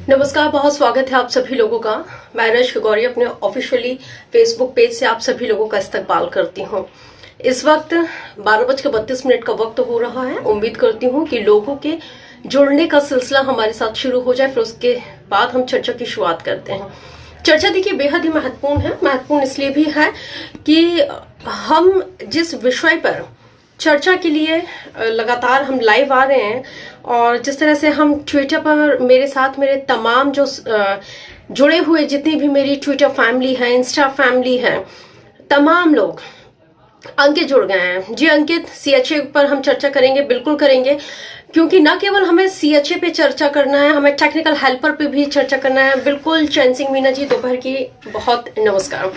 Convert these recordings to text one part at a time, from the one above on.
नमस्कार, बहुत स्वागत है आप सभी लोगों का। मैं रश्क गौरी अपने ऑफिशियली फेसबुक पेज से आप सभी लोगों का इस्तकबाल करती हूँ। इस वक्त 12:32 का वक्त हो रहा है। उम्मीद करती हूँ कि लोगों के जुड़ने का सिलसिला हमारे साथ शुरू हो जाए, फिर उसके बाद हम चर्चा की शुरुआत करते हैं। चर्चा देखिए बेहद ही महत्वपूर्ण है। महत्वपूर्ण इसलिए भी है कि हम जिस विषय पर चर्चा के लिए लगातार हम लाइव आ रहे हैं, और जिस तरह से हम ट्विटर पर मेरे साथ मेरे तमाम जो जुड़े हुए जितनी भी मेरी ट्विटर फैमिली है, इंस्टा फैमिली है, तमाम लोग, अंकित जुड़ गए हैं। जी अंकित, सीएचए पर हम चर्चा करेंगे, बिल्कुल करेंगे, क्योंकि न केवल हमें सीएचए पे चर्चा करना है, हमें टेक्निकल हेल्पर पे भी चर्चा करना है। बिल्कुल। चैन सिंह मीना जी, दोपहर की बहुत नमस्कार।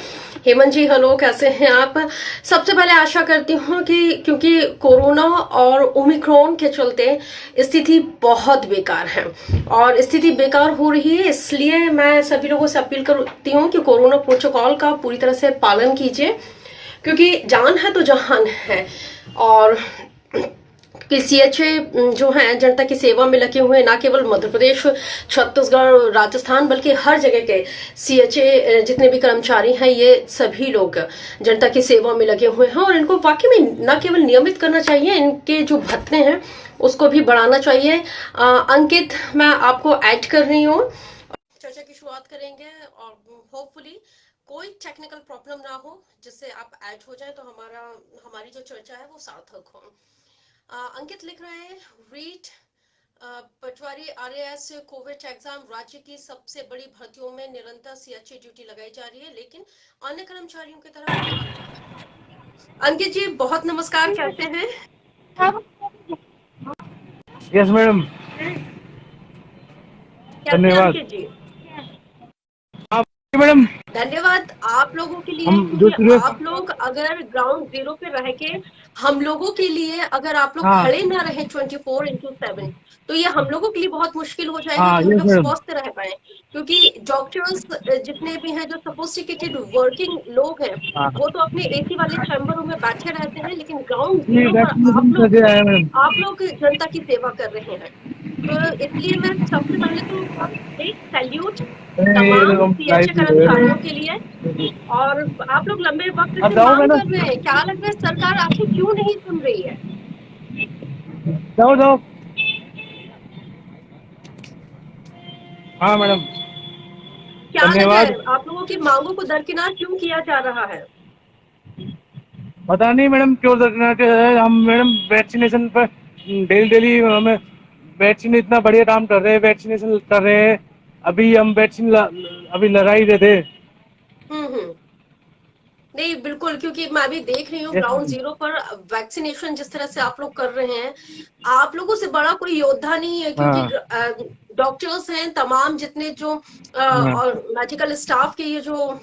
हेमंत जी, हेलो, कैसे हैं आप? सबसे पहले आशा करती हूँ कि क्योंकि कोरोना और ओमिक्रॉन के चलते स्थिति बहुत बेकार है, और स्थिति बेकार हो रही है, इसलिए मैं सभी लोगों से अपील करती हूँ कि कोरोना प्रोटोकॉल का पूरी तरह से पालन कीजिए, क्योंकि जान है तो जहान है। और सीएचए जो है जनता की सेवा में लगे हुए, ना केवल मध्य प्रदेश, छत्तीसगढ़, राजस्थान, बल्कि हर जगह के सीएचए जितने भी कर्मचारी हैं, ये सभी लोग जनता की सेवा में लगे हुए हैं, और इनको वाकई में न केवल नियमित करना चाहिए, इनके जो भत्ते हैं उसको भी बढ़ाना चाहिए। अंकित, मैं आपको ऐड कर रही हूँ, चर्चा की शुरुआत करेंगे, और होपफुली कोई टेक्निकल प्रॉब्लम ना हो जिससे आप ऐड हो जाए, तो हमारी जो चर्चा है वो सार्थक हो। अंकित लिख रहे हैं, रीट पटवारी आरएएस कोविड एग्जाम, राज्य की सबसे बड़ी भर्तियों में निरंतर सीएचए ड्यूटी लगाई जा रही है, लेकिन अन्य कर्मचारियों की तरह। अंकित जी, बहुत नमस्कार, कैसे हैं? यस मैडम, कैसे हैं धन्यवाद। अंकित जी? आप मैडम, धन्यवाद आप लोगों के लिए, हम क्योंकि दूसरे। आप लोग अगर ग्राउंड जीरो पे रह के हम लोगों के लिए, अगर आप लोग हाँ खड़े ना रहे 24x7, तो ये हम लोगों के लिए बहुत मुश्किल हो जाएगा हाँ, कि हम यस लोग मैडम। स्वस्थ रह पाए। क्योंकि डॉक्टर्स जितने भी हैं, जो सोफिस्टिकेटेड वर्किंग लोग हैं, हाँ, वो तो अपने एसी वाले चैम्बरों में बैठे रहते हैं, लेकिन ग्राउंड ये जीरो पर वैक्सीनेशन करके आए मैडम। आप लोग जनता की सेवा कर रहे हैं। तो इसलिए मैं सबसे पहले तो एक सैल्यूट ये तमाम लोग हम सीएचए लाइव भी हो कर्मचारियों के लिए। रहे। और आप लोग लंबे वक्त अब से जाओ मांग मैडम, कर रहे हैं, क्या लग रहा है सरकार आखिर क्यों नहीं सुन रही है? जाओ जाओ। हाँ मैडम, क्या लग रहा धन्यवाद। है आप लोगों की मांगों को दरकिनार क्यों किया जा रहा है? पता नहीं मैडम क्यों रखना के है। हम मैडम वैक्सीनेशन पर डेली डेली हमें वैक्सीन इतना बढ़िया काम कर रहे हैं, वैक्सीनेशन कर रहे हैं। अभी हम वैक्सीन अभी लगा ही रहे थे। हम्म। नहीं, बिल्कुल, क्योंकि मैं भी देख रही हूँ यस ग्राउंड मैडम। जीरो पर वैक्सीनेशन जिस तरह से आप लोग कर रहे हैं, आप लोगों से बड़ा कोई योद्धा नहीं है, क्योंकि हाँ डॉक्टर्स हैं तमाम, जितने जो हाँ और मेडिकल स्टाफ के ये जो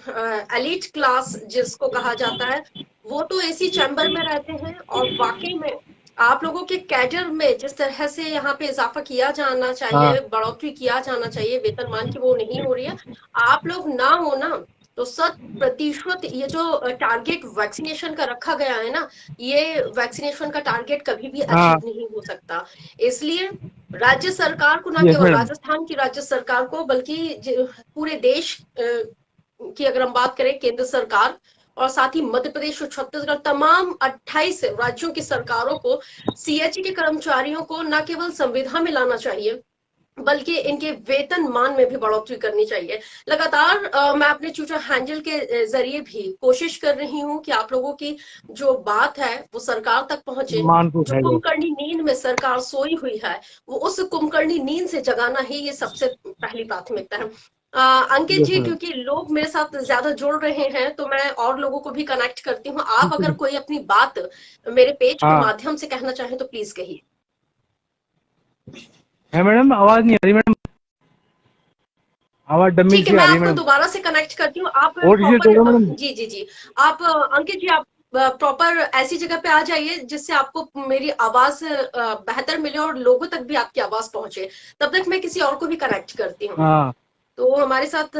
एलीट क्लास जिसको कहा जाता है, वो तो एसी चैम्बर में रहते हैं। और वाकई में आप लोगों के कैडर में जिस तरह से यहाँ पे इजाफा किया जाना हाँ, चाहिए, बढ़ोतरी किया जाना चाहिए वेतनमान की, वो नहीं हो रही है। आप लोग ना हो ना, तो 100% ये जो टारगेट वैक्सीनेशन का रखा गया है ना, ये वैक्सीनेशन का टारगेट कभी भी हाँ, अचीव नहीं हो सकता। इसलिए राज्य सरकार को, ना यस केवल मैडम। राजस्थान की राज्य सरकार को, बल्कि पूरे देश की अगर हम बात करें, केंद्र सरकार और साथ ही मध्य प्रदेश और छत्तीसगढ़, तमाम 28 राज्यों की सरकारों को सीएचई के कर्मचारियों को न केवल संविदा में लाना चाहिए, बल्कि इनके वेतन मान में भी बढ़ोतरी करनी चाहिए। लगातार मैं अपने ट्विटर हैंडल के जरिए भी कोशिश कर रही हूँ कि आप लोगों की जो बात है वो सरकार तक पहुंचे। मान को जो उठाइए। कुंभकर्णी नींद में सरकार सोई हुई है, वो उस कुंभकर्णी नींद से जगाना ही ये सबसे पहली प्राथमिकता है। अंकित यस जी, मैडम। क्योंकि लोग मेरे साथ ज्यादा जुड़ रहे हैं, तो मैं और लोगों को भी कनेक्ट करती हूँ। आप अगर कोई अपनी बात मेरे पेज के हाँ माध्यम से कहना चाहें तो प्लीज कहिए। है मैडम, आवाज नहीं आ रही मैडम, आवाज डम्मी ठीक है, सी मैं आ रही है आपको मैडम। दोबारा से कनेक्ट करती हूँ। आप और चीजें प्रॉपर, छोड़ो मैडम। जी जी जी, आप अंकित जी, आप प्रॉपर ऐसी जगह पे आ जाइए जिससे आपको मेरी आवाज बेहतर मिले और लोगों तक भी आपकी आवाज पहुंचे। तब तक मैं किसी और को भी कनेक्ट करती हूँ। हाँ तो हमारे साथ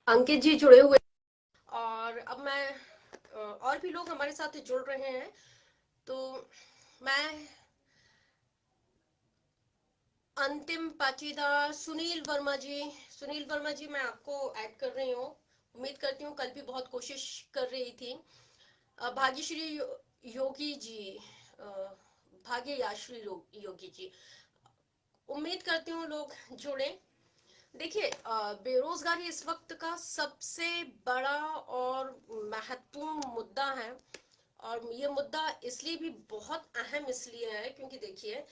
अंकित जी जुड़े हुए, और अब मैं और भी लोग हमारे साथ जुड़ रहे हैं। तो मैं अंतिम पाटीदार सुनील वर्मा जी मैं आपको ऐड कर रही हूँ। उम्मीद करती हूँ, कल भी बहुत कोशिश कर रही थी। भाग्यश्री योगी जी, भाग्यश्री योगी जी, उम्मीद करती हूँ लोग जुड़े। देखिए, बेरोजगारी इस वक्त का सबसे बड़ा और महत्वपूर्ण मुद्दा है। और ये मुद्दा इसलिए भी बहुत अहम इसलिए है क्योंकि देखिए,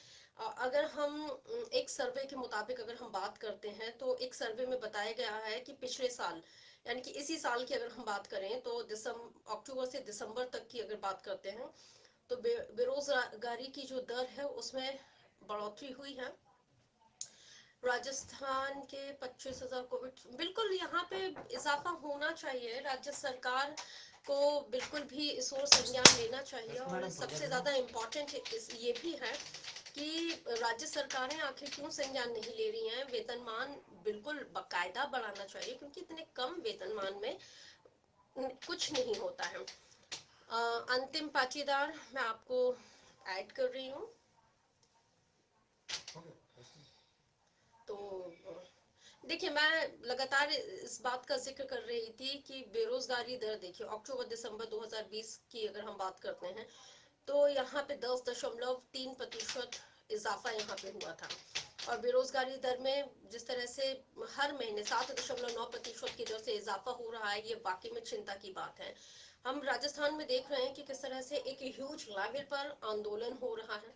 अगर हम एक सर्वे के मुताबिक अगर हम बात करते हैं तो एक सर्वे में बताया गया है कि पिछले साल, यानी कि इसी साल की अगर हम बात करें तो अक्टूबर से दिसंबर तक की अगर बात करते हैं तो बेरोजगारी की जो दर है उसमें बढ़ोतरी हुई है। राजस्थान के 25,000 कोविड, बिल्कुल यहाँ पे इजाफा होना चाहिए। राज्य सरकार को बिल्कुल भी इस ओर संज्ञान लेना चाहिए। और सबसे ज्यादा इम्पोर्टेंट ये भी है कि राज्य सरकारें आखिर क्यों संज्ञान नहीं ले रही हैं। वेतनमान बिल्कुल बाकायदा बढ़ाना चाहिए क्योंकि इतने कम वेतनमान में कुछ नहीं होता है। अंतिम पाटीदार मैं आपको ऐड कर रही हूँ। तो देखिए, मैं लगातार इस बात का जिक्र कर रही थी कि बेरोजगारी दर देखिए, अक्टूबर दिसंबर 2020 की अगर हम बात करते हैं तो यहाँ पे 10.3% इजाफा यहाँ पे हुआ था। और बेरोजगारी दर में जिस तरह से हर महीने 7.9% की दर से इजाफा हो रहा है, ये वाकई में चिंता की बात है। हम राजस्थान में देख रहे हैं कि किस तरह से एक ह्यूज लेवल पर आंदोलन हो रहा है।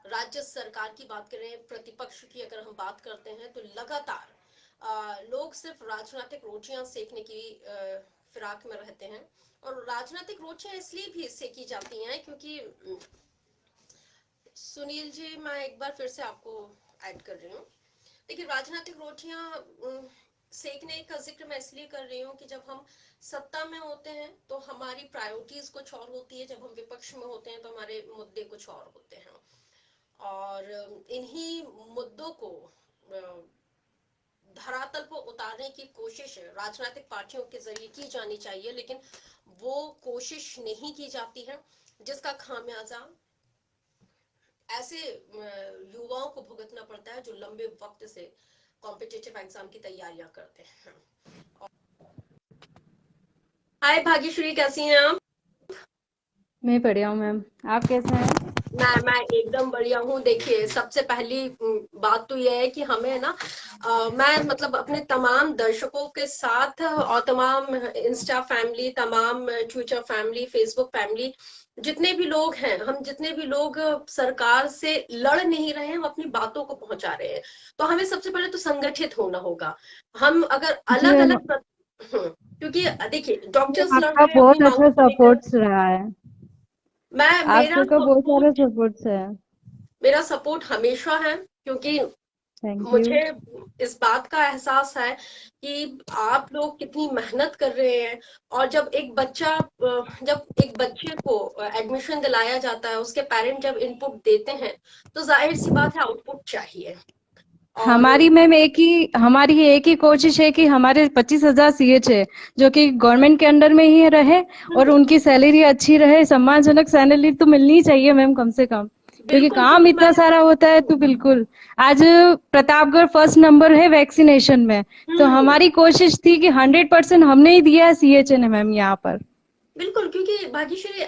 राज्य सरकार की बात करें, प्रतिपक्ष की अगर हम बात करते हैं तो लगातार लोग सिर्फ राजनीतिक रोटियां सेकने की फिराक में रहते हैं। और राजनीतिक रोटियां इसलिए भी सेकी जाती हैं क्योंकि सुनील जी, मैं एक बार फिर से आपको ऐड कर रही हूँ। देखिए, राजनीतिक रोटियां सेकने का जिक्र मैं इसलिए कर रही हूँ कि जब हम सत्ता में होते हैं तो हमारी प्रायोरिटीज कुछ और होती है, जब हम विपक्ष में होते हैं तो हमारे मुद्दे कुछ और होते हैं। और इन्हीं मुद्दों को धरातल पर उतारने की कोशिश राजनीतिक पार्टियों के जरिए की जानी चाहिए, लेकिन वो कोशिश नहीं की जाती है, जिसका खामियाजा ऐसे युवाओं को भुगतना पड़ता है जो लंबे वक्त से कॉम्पिटिटिव एग्जाम की तैयारियां करते हैं। हाय भाग्यश्री, कैसी हैं आप? मैं बढ़िया हूँ मैम, आप कैसे हैं? मैं एकदम बढ़िया हूँ। देखिए, सबसे पहली बात तो यह है कि हमें ना मैं मतलब अपने तमाम दर्शकों के साथ और तमाम इंस्टा फैमिली, तमाम ट्विटर फैमिली, फेसबुक फैमिली, जितने भी लोग हैं, हम जितने भी लोग सरकार से लड़ नहीं रहे हैं, हम अपनी बातों को पहुंचा रहे हैं। तो हमें सबसे पहले तो संगठित होना होगा। हम अगर जी अलग मैम, अलग क्योंकि देखिए, डॉक्टर्स लड़ आपका रहे हैं अपनी बहुत अच्छा मांगों को लेकर। सपोर्ट्स रहा है। मैं आप मेरा सबका बहुत सारा सपोर्ट सपोर्ट्स है। मेरा सपोर्ट हमेशा है क्योंकि थैंक यू। मुझे इस बात का एहसास है कि आप लोग कितनी मेहनत कर रहे हैं। और जब एक बच्चे को एडमिशन दिलाया जाता है, उसके पेरेंट जब इनपुट देते हैं तो जाहिर सी बात है आउटपुट चाहिए। और हमारी एक ही कोशिश है कि हमारे 25,000 सीएच जो कि गवर्नमेंट के अंडर में ही रहे और उनकी सैलरी अच्छी रहे, सम्मानजनक सैलरी तो मिलनी चाहिए मैम, कम से कम, क्योंकि बिल्कुल, काम क्योंकि इतना सारा होता है। तो बिल्कुल, आज प्रतापगढ़ फर्स्ट नंबर है वैक्सीनेशन में, तो हम्म हमारी कोशिश थी कि 100% हमने ही दिया है सीएचए ने मैम यहाँ पर। बिल्कुल, क्योंकि भाग्यश्री,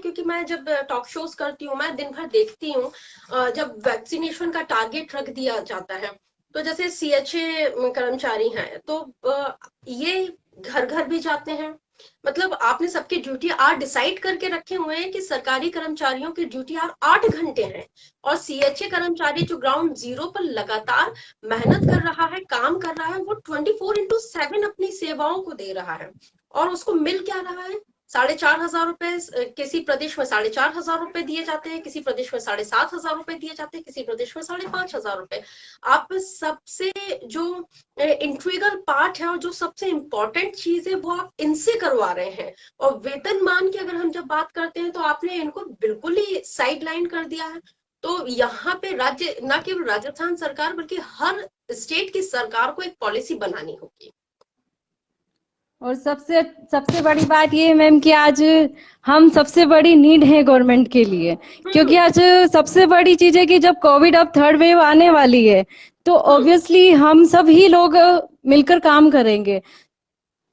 क्योंकि मैं जब टॉक शोज करती हूँ, मैं दिन भर देखती हूँ जब वैक्सीनेशन का टारगेट रख दिया जाता है तो जैसे सीएचए कर्मचारी हैं तो ये घर घर भी जाते हैं। मतलब आपने सबके ड्यूटी आर डिसाइड करके रखे हुए हैं कि सरकारी कर्मचारियों की ड्यूटी आर 8 घंटे है। और सीएचए कर्मचारी जो ग्राउंड जीरो पर लगातार मेहनत कर रहा है, काम कर रहा है, वो 24/7 अपनी सेवाओं को दे रहा है। और उसको मिल क्या रहा है? 4,500 रुपए, किसी प्रदेश में 4,500 रुपए दिए जाते हैं, किसी प्रदेश में 7,500 रुपए दिए जाते हैं, किसी प्रदेश में 5,500 रुपए। आप सबसे जो इंट्रीगल पार्ट है और जो सबसे इंपॉर्टेंट चीज है वो आप इनसे करवा रहे हैं। और वेतनमान की अगर हम जब बात करते हैं तो आपने इनको बिल्कुल ही साइड लाइन कर दिया है। तो यहाँ पे राज्य, न केवल राजस्थान सरकार बल्कि हर स्टेट की सरकार को एक पॉलिसी बनानी होगी। और सबसे सबसे बड़ी बात ये है मैम कि आज हम सबसे बड़ी नीड है गवर्नमेंट के लिए, क्योंकि हम्म। आज सबसे बड़ी चीज है कि जब कोविड अब थर्ड वेव आने वाली है तो हम्म। ऑब्वियसली हम सब ही लोग मिलकर काम करेंगे।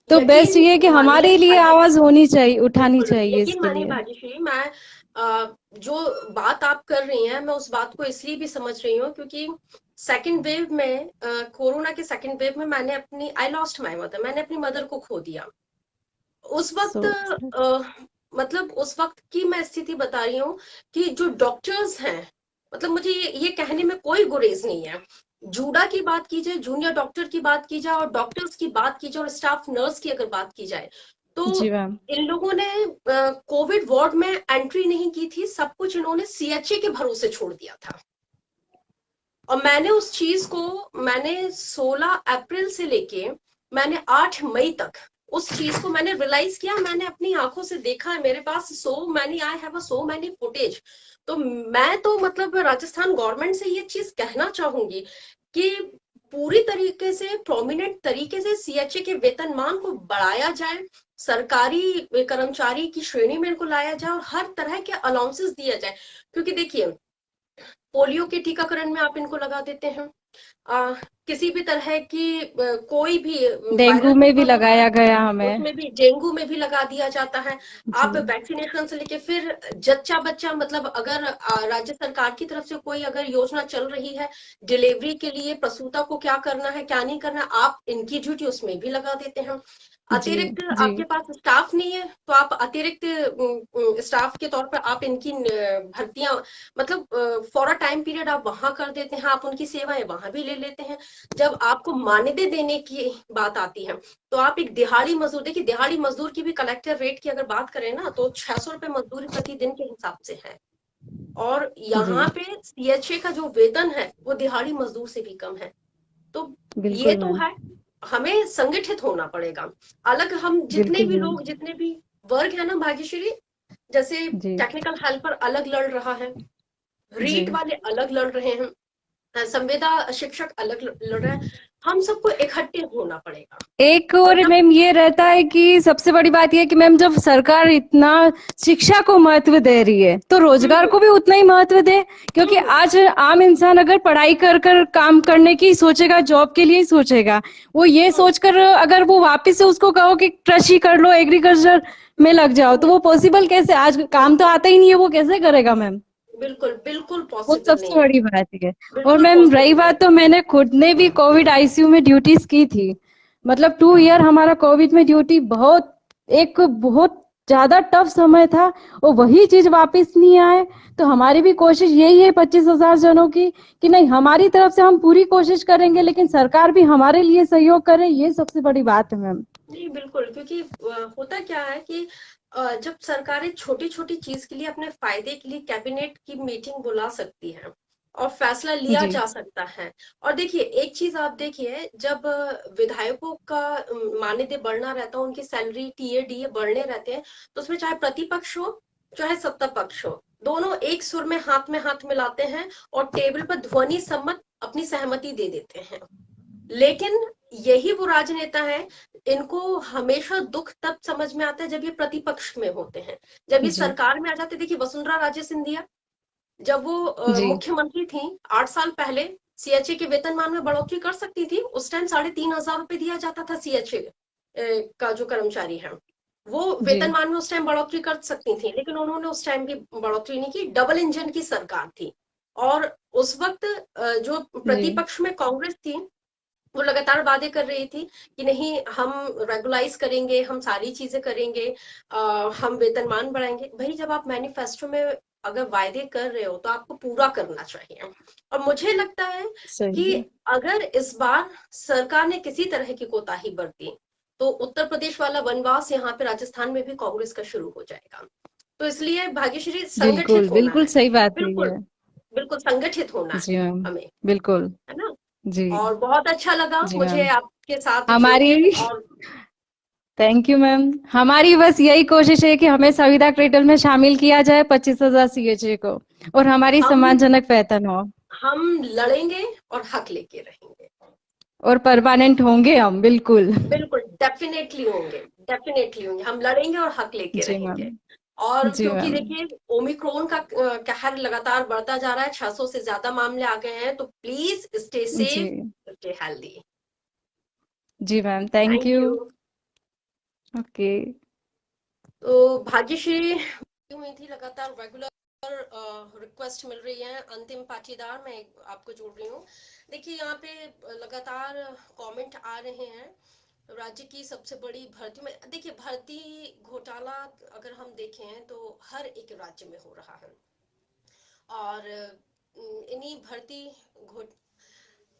तो बेस्ट यकीन ये है कि मानिए हमारे लिए भाग्यश्री, आवाज होनी चाहिए, उठानी बिल्कुल चाहिए यकीन इसके मानिए लिए। भाग्यश्री, मैं जो बात आप कर रही हैं मैं उस बात को इसलिए भी समझ रही हूँ क्योंकि सेकंड वेव में, कोरोना के सेकंड वेव में मैंने अपनी आई लॉस्ट माय मदर, मैंने अपनी मदर को खो दिया। उस वक्त सो मतलब उस वक्त की मैं स्थिति बता रही हूँ कि जो डॉक्टर्स हैं, मतलब मुझे ये कहने में कोई गुरेज नहीं है, जूडा की बात की जाए, जूनियर डॉक्टर की बात की जाए और डॉक्टर्स की बात की जाए और स्टाफ नर्स की अगर बात की जाए तो जी मैम। इन लोगों ने कोविड वार्ड में एंट्री नहीं की थी, सब कुछ इन्होंने सीएचए के भरोसे छोड़ दिया था। और मैंने उस चीज को, मैंने 16 अप्रैल से लेके मैंने 8 मई तक उस चीज को मैंने रियलाइज किया, मैंने अपनी आंखों से देखा है, मेरे पास so many I have so many footage. तो मैं तो मतलब राजस्थान गवर्नमेंट से ये चीज कहना चाहूंगी कि पूरी तरीके से प्रोमिनेंट तरीके से सीएचए के वेतनमान को बढ़ाया जाए, सरकारी कर्मचारी की श्रेणी में इनको लाया जाए और हर तरह के अलाउंसेस दिया जाए। क्योंकि देखिए, पोलियो के टीकाकरण में आप इनको लगा देते हैं, किसी भी तरह की कोई भी डेंगू वायरल में भी फीवर होता लगाया है गया हमें। उसमें भी, डेंगू में भी लगा दिया जाता है। जी आप वैक्सीनेशन से लेके फिर जच्चा बच्चा, मतलब अगर राज्य सरकार की तरफ से कोई अगर योजना चल रही है डिलीवरी के लिए, प्रसूता को क्या करना है क्या नहीं करना है, आप इनकी ड्यूटी उसमें भी लगा देते हैं। जी अतिरिक्त जी आपके पास स्टाफ नहीं है तो आप अतिरिक्त स्टाफ के तौर पर आप इनकी भर्तियां, मतलब फॉर अ टाइम पीरियड आप वहां कर देते हैं, आप उनकी सेवाएं वहां भी ले लेते हैं। जब आपको मानदेय देने की बात आती है तो आप एक दिहाड़ी मजदूर, देखिए दिहाड़ी मजदूर की भी कलेक्टर रेट की अगर बात करें ना तो 600 रुपए मजदूरी प्रति दिन के हिसाब से है। और जी यहाँ पे सीएचए का जो वेतन है वो दिहाड़ी मजदूर से भी कम है। तो ये बिल्कुल तो मैम। है, हमें संगठित होना पड़ेगा। अलग हम जितने बिल्कुल भी मैम। लोग, जितने भी वर्ग है ना भाग्यश्री, जैसे जी टेक्निकल हेल्पर अलग लड़ रहा है, जी। रीट वाले अलग लड़ रहे हैं, संविदा शिक्षक अलग लड़ रहे हैं, हम सबको इकट्ठे होना पड़ेगा। एक और और जब मैम ये रहता है कि सबसे बड़ी बात ये है कि मैम जब सरकार इतना शिक्षा को महत्व दे रही है तो रोजगार हम्म। को भी उतना ही महत्व दे, क्योंकि हम्म। आज आम इंसान अगर पढ़ाई कर कर काम करने की सोचेगा, जॉब के लिए ही सोचेगा, वो ये हम्म। सोचकर अगर वो वापस से उसको कहो कि कृषि कर लो, एग्रीकल्चर में लग जाओ, तो वो पॉसिबल कैसे? आज काम तो बिल्कुल आता ही नहीं है, वो कैसे करेगा मैम? बिल्कुल बिल्कुल वो पॉसिबल सबसे नहीं है, बड़ी बात है। और बिल्कुल मैम रही पॉसिबल नहीं बात, तो मैंने खुद ने भी कोविड आईसीयू में ड्यूटीज की थी। मतलब 2 ईयर हमारा कोविड में ड्यूटी, बहुत एक बहुत ज्यादा टफ समय था। और वही चीज वापस नहीं आए, तो हमारी भी कोशिश यही है 25,000 जनों की कि नहीं, हमारी तरफ से हम पूरी कोशिश करेंगे लेकिन सरकार भी हमारे लिए सहयोग करे, ये सबसे बड़ी बात है मैम। नहीं, बिल्कुल, क्योंकि होता क्या है कि जब सरकारें छोटी छोटी चीज के लिए अपने फायदे के लिए कैबिनेट की मीटिंग बुला सकती है और फैसला लिया जी जा सकता है। और देखिए एक चीज आप देखिए, जब विधायकों का मानदेय बढ़ना रहता है, उनकी सैलरी टीए डीए बढ़ने रहते हैं, तो उसमें चाहे प्रतिपक्ष हो चाहे सत्ता पक्ष हो, दोनों एक सुर में हाथ मिलाते हैं और टेबल पर ध्वनि सम्मत अपनी सहमति दे देते हैं। लेकिन यही वो राजनेता है, इनको हमेशा दुख तब समझ में आता है जब ये प्रतिपक्ष में होते हैं, जब ये जी सरकार में आ जाते। देखिए वसुंधरा राजे सिंधिया जब वो जी मुख्यमंत्री थी 8 साल पहले, सीएचए के वेतनमान में बढ़ोतरी कर सकती थी। उस टाइम 3,500 रुपए दिया जाता था सीएचए का जो कर्मचारी है, वो जी वेतनमान में उस टाइम बढ़ोतरी कर सकती थी, लेकिन उन्होंने उस टाइम भी बढ़ोतरी नहीं की। डबल इंजन की सरकार थी और उस वक्त जो जी प्रतिपक्ष में कांग्रेस थी वो लगातार वादे कर रही थी कि नहीं हम रेगुलाइज करेंगे, हम सारी चीजें करेंगे, हम वेतनमान बढ़ाएंगे। भाई जब आप मैनिफेस्टो में अगर वायदे कर रहे हो तो आपको पूरा करना चाहिए। और मुझे लगता है सही कि है। अगर इस बार सरकार ने किसी तरह की कोताही बरती तो उत्तर प्रदेश वाला वनवास यहाँ पे राजस्थान में भी कांग्रेस का शुरू हो जाएगा। तो इसलिए भाग्यश्री बिल्कुल संगठित होना बिल्कुल है, सही बात है बिल्कुल ये। बिल्कुल संगठित होना है जी मैम। हमें, बिल्कुल। है ना। जी और बहुत अच्छा लगा जी मुझे मैम। आपके साथ जुड़ हमारी के। और थैंक यू मैम। हमारी बस यही कोशिश है कि हमें संविदा क्रेडल में शामिल किया जाए 25,000 सीएचए को, और हमारी हम सम्मानजनक वेतन हो। हम लड़ेंगे और हक लेके रहेंगे। और परमानेंट होंगे हम, बिल्कुल। बिल्कुल डेफिनेटली होंगे, डेफिनेटली होंगे, हम लड़ेंगे और हक लेके जी मैम। रहेंगे। और जी क्योंकि मैम। देखिए ओमिक्रॉन का कहर लगातार बढ़ता जा रहा है, 600 से ज्यादा मामले आ गए हैं, तो please stay ji. Safe, stay healthy. Ji ma'am, thank thank you. You. Okay. तो भाग्यश्री हुई थी, लगातार रेगुलर रिक्वेस्ट मिल रही है, अंतिम पाटीदार मैं आपको जोड़ रही हूँ। देखिए यहाँ पे लगातार कमेंट आ रहे हैं, राज्य की सबसे बड़ी भर्ती में, देखिए भर्ती घोटाला अगर हम देखें तो हर एक राज्य में हो रहा है, और इन्हीं भर्ती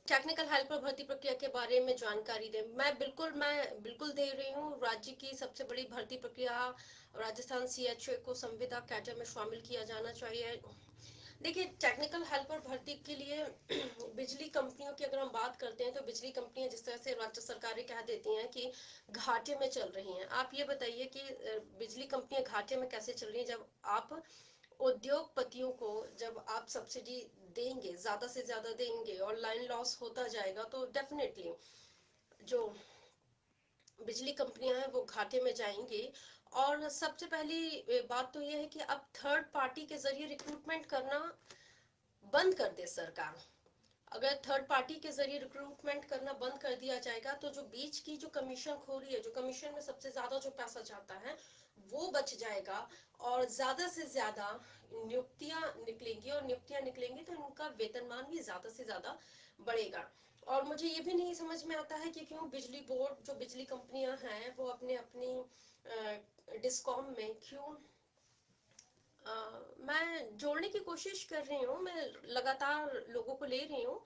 टेक्निकल हेल्पर भर्ती प्रक्रिया के बारे में जानकारी दें। मैं बिल्कुल दे रही हूँ। राज्य की सबसे बड़ी भर्ती प्रक्रिया राजस्थान सीएचओ को संविदा कैडर में शामिल किया जाना चाहिए। देखिए टेक्निकल हेल्पर भर्ती के लिए बिजली कंपनियों की अगर हम बात करते हैं, तो बिजली कंपनियां जिस तरह से राज्य सरकारें कह देती हैं कि घाटे में चल रही हैं, आप ये बताइए कि बिजली कंपनियां घाटे में कैसे चल रही हैं, जब आप उद्योगपतियों को जब आप सब्सिडी देंगे, ज्यादा से ज्यादा देंगे और लाइन लॉस होता जाएगा, तो डेफिनेटली जो बिजली कंपनियां हैं वो घाटे में जाएंगी। और सबसे पहली बात तो ये है कि अब थर्ड पार्टी के जरिए रिक्रूटमेंट करना बंद कर दे सरकार। अगर थर्ड पार्टी के जरिए रिक्रूटमेंट करना बंद कर दिया जाएगा, तो जो बीच की जो कमीशन खोरी है, जो कमीशन में सबसे ज्यादा जो पैसा जाता है वो बच जाएगा, और ज्यादा से ज्यादा नियुक्तियां निकलेंगी, और नियुक्तियां निकलेंगी तो इनका वेतनमान भी ज्यादा से ज्यादा बढ़ेगा। और मुझे ये भी नहीं समझ में आता है कि क्यों बिजली बोर्ड, जो बिजली कंपनियां हैं, वो अपनी डिस्कॉम में क्यों मैं जोड़ने की कोशिश कर रही हूँ, मैं लगातार लोगों को ले रही हूँ,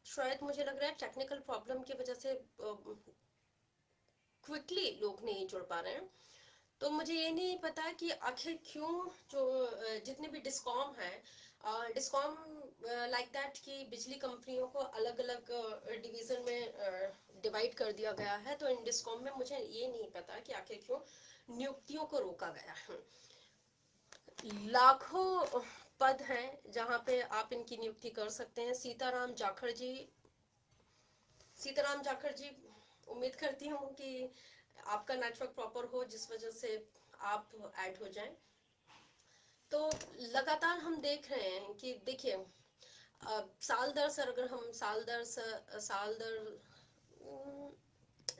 शायद मुझे लग रहा है टेक्निकल प्रॉब्लम की वजह से क्विकली लोग नहीं जुड़ पा रहे हैं। तो मुझे ये नहीं पता कि आखिर क्यों जो जितने भी डिस्कॉम है, डिस्कॉम लाइक दैट कि बिजली कंपनियों को अलग अलग डिवीजन में डिवाइड कर दिया गया है, तो इन डिस्कॉम में मुझे ये नहीं पता कि आखिर क्यों नियुक्तियों को रोका गया है। लाखों पद हैं जहां पे आप इनकी नियुक्ति कर सकते हैं। सीताराम जाखड़ जी, उम्मीद करती हूँ कि आपका नेटवर्क प्रॉपर हो, जिस वजह से आप ऐड हो जाएं। तो लगातार हम देख रहे हैं कि देखिए साल दर सर, अगर हम साल दर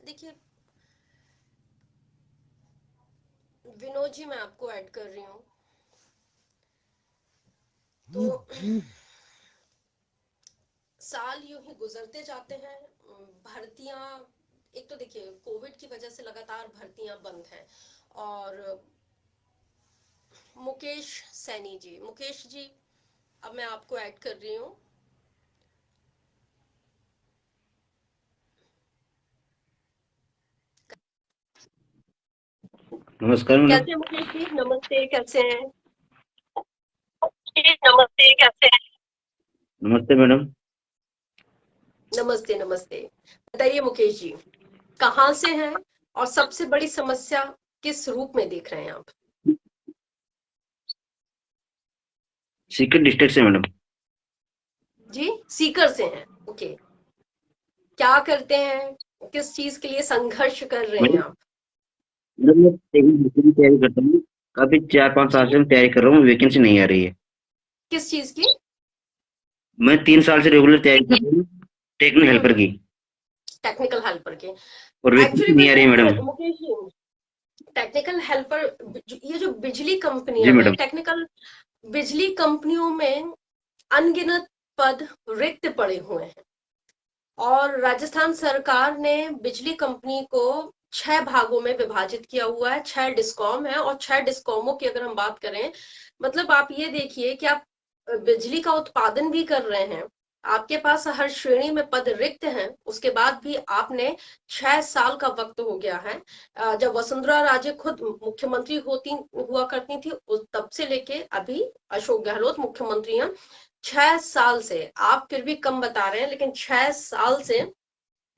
देखिए, विनोद जी मैं आपको ऐड कर रही हूँ। तो साल यूं ही गुजरते जाते हैं, भर्तियां, एक तो देखिए कोविड की वजह से लगातार भर्तियां बंद हैं। और मुकेश जी अब मैं आपको ऐड कर रही हूँ। नमस्कार मैडम। कैसे मुकेश जी, नमस्ते, कैसे हैं? नमस्ते, कैसे हैं? नमस्ते मैडम। नमस्ते नमस्ते। बताइए मुकेश जी, कहाँ से हैं और सबसे बड़ी समस्या किस रूप में देख रहे हैं आप? सीकर डिस्ट्रिक्ट से मैडम। जी, सीकर से हैं, ओके। क्या करते हैं, किस चीज के लिए संघर्ष कर रहे हैं मैडम आप? मैं की तैयारी करता हूँ। काफी 4-5 साल से मैं तैयारी कर रहा हूँ, वैकेंसी नहीं आ रही है। किस चीज की? मैं 3 साल से रेगुलर तैयारी कर रहा हूँ टेक्निकल हेल्पर की, टेक्निकल हेल्पर के। और वैकेंसी एक्चुअली नहीं आ रही है madam. Mukesh ji, technical helper, ये जो बिजली जी कंपनियां हैं, मैडम। टेक्निकल बिजली कंपनियों में अनगिनत पद रिक्त पड़े हुए हैं, और राजस्थान सरकार ने बिजली कंपनी को 6 भागों में विभाजित किया हुआ है। 6 डिस्कॉम है, और 6 डिस्कॉमों की अगर हम बात करें, मतलब आप ये देखिए कि आप बिजली का उत्पादन भी कर रहे हैं, आपके पास हर श्रेणी में पद रिक्त हैं, उसके बाद भी आपने 6 साल का वक्त हो गया है। जब वसुंधरा राजे खुद मुख्यमंत्री हुआ करती थी, उस तब से लेके अभी अशोक गहलोत मुख्यमंत्री हैं, 6 साल से, आप फिर भी कम बता रहे हैं, लेकिन 6 साल से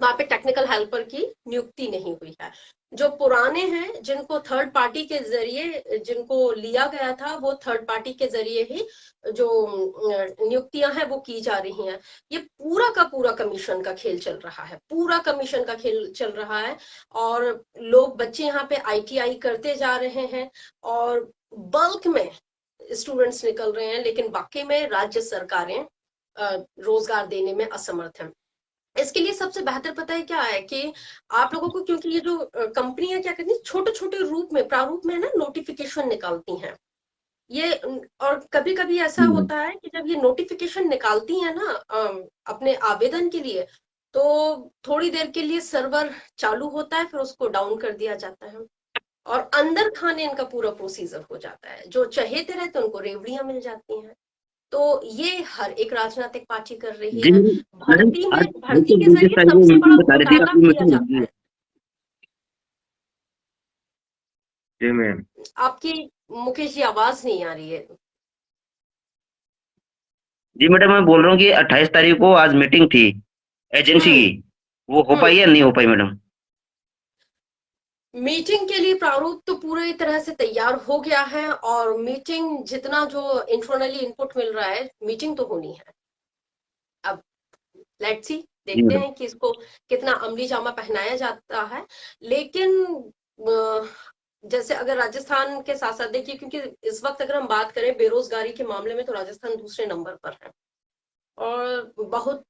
वहां पे टेक्निकल हेल्पर की नियुक्ति नहीं हुई है। जो पुराने हैं, जिनको थर्ड पार्टी के जरिए जिनको लिया गया था, वो थर्ड पार्टी के जरिए ही जो नियुक्तियां हैं वो की जा रही हैं। ये पूरा का पूरा कमीशन का खेल चल रहा है, पूरा कमीशन का खेल चल रहा है। और लोग, बच्चे यहाँ पे ITI करते जा रहे हैं और बल्क में स्टूडेंट्स निकल रहे हैं, लेकिन बाकी में राज्य सरकारें रोजगार देने में असमर्थ हैं। इसके लिए सबसे बेहतर पता है क्या है कि आप लोगों को, क्योंकि ये जो कंपनियां क्या करती हैं, छोटे छोटे रूप में, प्रारूप में ना नोटिफिकेशन निकालती हैं ये। और कभी कभी ऐसा होता है कि जब ये नोटिफिकेशन निकालती है ना अपने आवेदन के लिए, तो थोड़ी देर के लिए सर्वर चालू होता है, फिर उसको डाउन कर दिया जाता है और अंदर खाने इनका पूरा प्रोसीजर हो जाता है। जो चहेते रहते उनको रेवड़ियां मिल जाती हैं। तो ये हर एक राजनीतिक पार्टी कर रही जी है। मैडम, आज भर्ती के मुकेश जरिए साहब वो सबसे बड़ा मीटिंग बता रहे थे, घोटाला आपकी किया मीटिंग जाता होगी। है। जी मैम। आपकी, मुकेश जी, आवाज नहीं आ रही है। जी मैडम, मैं बोल रहा हूँ कि 28 तारीख को आज मीटिंग थी एजेंसी हम्म की, वो हो पाई हम्म या नहीं हो पाई मैडम? मीटिंग के लिए प्रारूप तो पूरी तरह से तैयार हो गया है, और मीटिंग जितना जो इंफॉर्मली इनपुट मिल रहा है, मीटिंग तो होनी है। अब लेट्स सी, जी देखते मैडम। हैं कि इसको कितना अमली जामा पहनाया जाता है। लेकिन अ, जैसे अगर राजस्थान के साथ साथ देखिए, क्योंकि इस वक्त अगर हम बात करें बेरोजगारी के मामले में, तो राजस्थान दूसरे नंबर पर है। और बहुत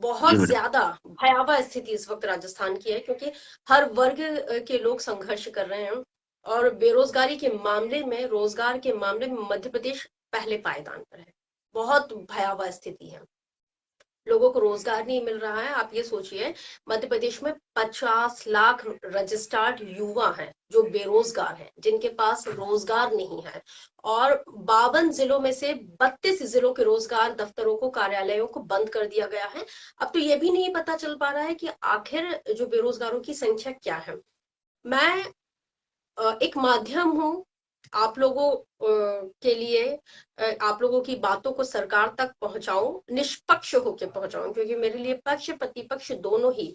जी बहुत मैडम। ज्यादा भयावह स्थिति इस वक्त राजस्थान की है, क्योंकि हर वर्ग के लोग संघर्ष कर रहे हैं। और बेरोजगारी के मामले में, रोजगार के मामले में मध्य प्रदेश पहले पायदान पर है। बहुत भयावह स्थिति है, लोगों को रोजगार नहीं मिल रहा है। आप ये सोचिए, मध्य प्रदेश में 50 लाख रजिस्टर्ड युवा हैं जो बेरोजगार हैं, जिनके पास रोजगार नहीं है। और 52 जिलों में से 32 जिलों के रोजगार दफ्तरों को, कार्यालयों को बंद कर दिया गया है। अब तो ये भी नहीं पता चल पा रहा है कि आखिर जो बेरोजगारों की संख्या क्या है। मैं एक माध्यम हूँ आप लोगों के लिए, आप लोगों की बातों को सरकार तक पहुंचाऊं, निष्पक्ष होकर पहुंचाऊं, क्योंकि मेरे लिए पक्ष प्रतिपक्ष दोनों ही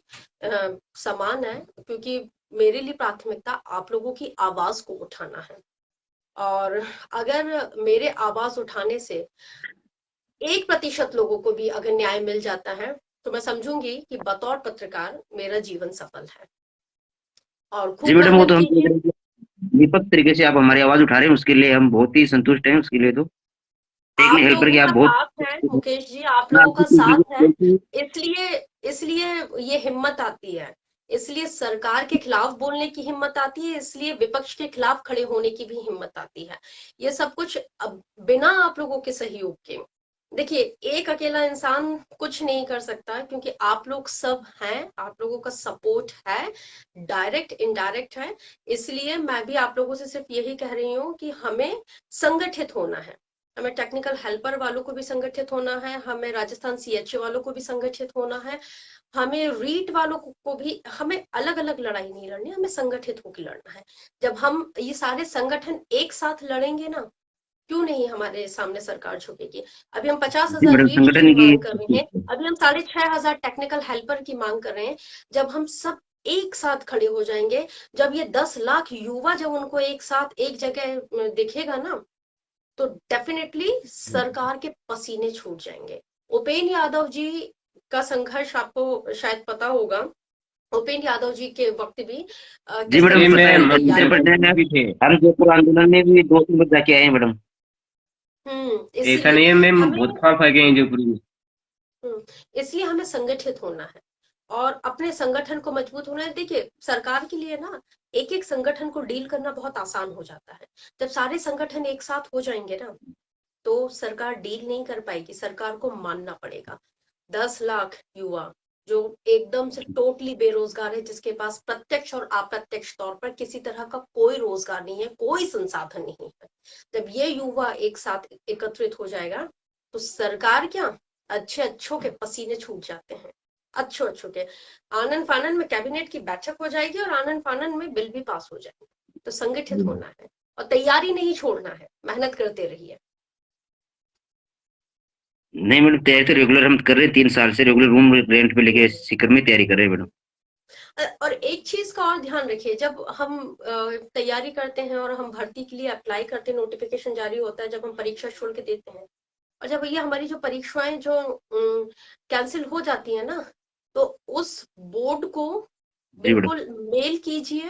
समान है। क्योंकि मेरे लिए प्राथमिकता आप लोगों की आवाज को उठाना है। और अगर मेरे आवाज उठाने से 1% लोगों को भी अगर न्याय मिल जाता है, तो मैं समझूंगी कि बतौर पत्रकार मेरा जीवन सफल है। और जी खूब मैडम, वो मेहनत तो हम कीजिए। निष्पक्ष तरीके से आप हमारी आवाज उठा रहे हैं, उसके लिए हम बहुत ही संतुष्ट हैं। उसके लिए तो टेक्निकल आप हेल्पर लोगों की आप का बहुत। साथ है मुकेश जी, आप मैं लोगों आपकी का साथ है। बिल्कुल। इसलिए इसलिए ये हिम्मत आती है। इसलिए सरकार के खिलाफ बोलने की हिम्मत आती है, इसलिए विपक्ष के खिलाफ खड़े होने की भी हिम्मत आती है। ये सब कुछ अब बिना आप लोगों के सहयोग के। देखिए, एक अकेला इंसान कुछ नहीं कर सकता, क्योंकि आप लोग सब हैं, आप लोगों का सपोर्ट है, डायरेक्ट इनडायरेक्ट है। इसलिए मैं भी आप लोगों से सिर्फ यही कह रही हूँ कि हमें संगठित होना है। हमें टेक्निकल हेल्पर वालों को भी संगठित होना है, हमें राजस्थान CHO वालों को भी संगठित होना है, हमें रीट वालों को भी। हमें अलग अलग लड़ाई नहीं लड़नी, हमें संगठित होकर लड़ना है। जब हम ये सारे संगठन एक साथ लड़ेंगे ना, क्यों नहीं हमारे सामने सरकार झुकेगी। अभी हम जी 50,000 मैडम, रीट की संगठन की। मांग कर रहे हैं, अभी हम 6,500 टेक्निकल हेल्पर की मांग कर रहे हैं। जब हम सब एक साथ खड़े हो जाएंगे, जब ये 10 लाख युवा, जब उनको एक साथ एक जगह दिखेगा ना, तो डेफिनेटली सरकार के पसीने छूट जाएंगे। उपेंद्र यादव जी का संघर्ष आपको शायद पता होगा। उपेंद्र यादव जी के वक्त भी जी किस मैडम, तरह जी से पता है। उन्होंने मैं मध्य मंत्री तैयारियां प्रदेश पटेल की। ने में भी थे। हम जयपुर आंदोलन में भी 2 दिन जाके आए हैं मैडम। ऐसा इसलिए नहीं है मैम, हमें बहुत फाफ आ गए हैं जयपुर में। इसलिए हमें संगठित होना है और अपने संगठन को मजबूत होना है। देखिए, सरकार के लिए ना एक एक संगठन को डील करना बहुत आसान हो जाता है। जब सारे संगठन एक साथ हो जाएंगे ना, तो सरकार डील नहीं कर पाएगी, सरकार को मानना पड़ेगा। 10 लाख युवा जो एकदम से टोटली बेरोजगार है, जिसके पास प्रत्यक्ष और अप्रत्यक्ष तौर पर किसी तरह का कोई रोजगार नहीं है, कोई संसाधन नहीं है। जब ये युवा एक साथ एकत्रित हो जाएगा, तो सरकार क्या, अच्छे अच्छों के पसीने छूट जाते हैं। अच्छो अच्छो के आनन फानन में कैबिनेट की बैठक हो जाएगी और आनन फानन में बिल भी पास हो जाएंगे। तो संगठित होना है और तैयारी नहीं छोड़ना है, मेहनत करते रहिए। नहीं मैडम, तैयारी तो रेगुलर हम कर रहे हैं, 3 साल से रेगुलर रूम रेंट पे लेके सीकर में तैयारी कर रहे हैं मैडम। और एक चीज का और ध्यान रखिए, जब हम तैयारी करते हैं और हम भर्ती के लिए अप्लाई करते हैं, नोटिफिकेशन जारी होता है, जब हम परीक्षा शुल्क देते हैं, और जब ये हमारी जो परीक्षाएं जो कैंसिल हो जाती है ना, तो उस बोर्ड को जी मैडम। बिल्कुल मेल कीजिए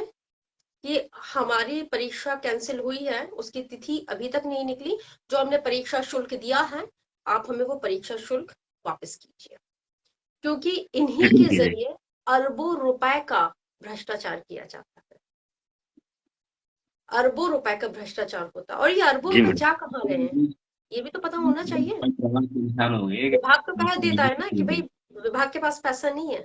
कि हमारी परीक्षा कैंसिल हुई है, उसकी तिथि अभी तक नहीं निकली, जो हमने परीक्षा शुल्क दिया है आप हमें वो परीक्षा शुल्क वापस कीजिए, क्योंकि इन्हीं के जी जरिए अरबों रुपए का भ्रष्टाचार किया जाता है, अरबों रुपए का भ्रष्टाचार होता है। और ये अरबों जी रुपए मैडम। जा कहाँ रहे हैं, ये भी तो पता होना चाहिए। इंसान हो गए। विभाग तो कह देता है ना कि भाई विभाग के पास पैसा नहीं है,